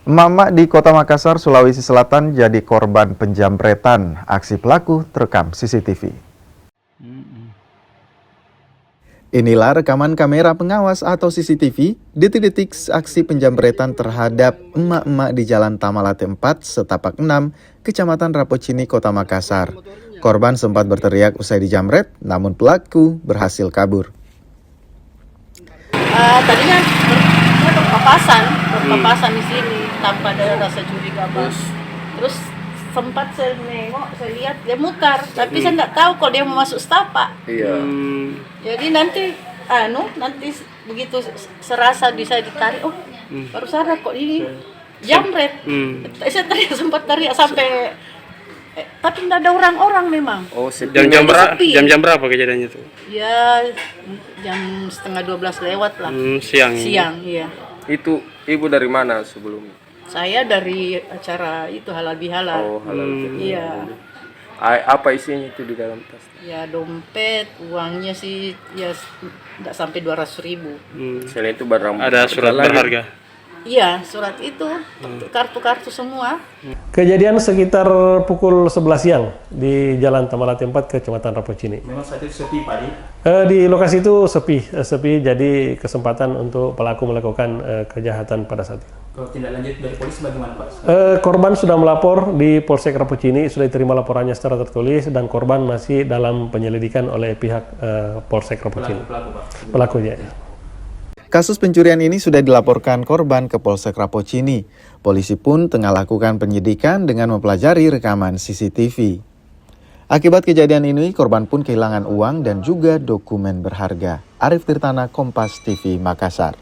Emak-emak di Kota Makassar, Sulawesi Selatan jadi korban penjamretan. Aksi pelaku terekam CCTV. Inilah rekaman kamera pengawas atau CCTV detik-detik aksi penjamretan terhadap emak-emak di Jalan Tamalate 4, Setapak 6, Kecamatan Rapocini, Kota Makassar. Korban sempat berteriak usai dijamret, namun pelaku berhasil kabur. Tadinya berpapasan di sini tanpa ada rasa curiga bos. Terus sempat saya nengok, saya lihat dia mutar, tapi saya nggak tahu kalau dia mau masuk setapak. Iya. Jadi nanti begitu serasa bisa ditarik, baru sadar kok ini jamret. Saya teriak, sempat teriak sampai tapi nggak ada orang-orang memang. Oh, jam berapa kejadiannya tuh? Ya jam setengah 12 lewat lah. Siang. Iya. Itu ibu dari mana sebelumnya? Saya dari acara itu halal bihalal. Oh, halal. Iya. Apa isinya itu di dalam tas? Ya dompet, uangnya sih ya nggak sampai 200.000. Selain itu barang Ada surat berharga. Iya, surat itu, kartu-kartu semua. Kejadian sekitar pukul 11 siang di Jalan Tamalate 4, Kecamatan Rapocini. Memang saat itu sepi, Pak? Di lokasi itu sepi, jadi kesempatan untuk pelaku melakukan kejahatan pada saat itu. Kalau tindak lanjut dari polisi bagaimana, Pak? Korban sudah melapor di Polsek Rapocini, sudah diterima laporannya secara tertulis, dan korban masih dalam penyelidikan oleh pihak Polsek Rapocini. Pelakunya. Kasus pencurian ini sudah dilaporkan korban ke Polsek Rapocini. Polisi pun tengah lakukan penyidikan dengan mempelajari rekaman CCTV. Akibat kejadian ini, korban pun kehilangan uang dan juga dokumen berharga. Arif Tirtana, Kompas TV, Makassar.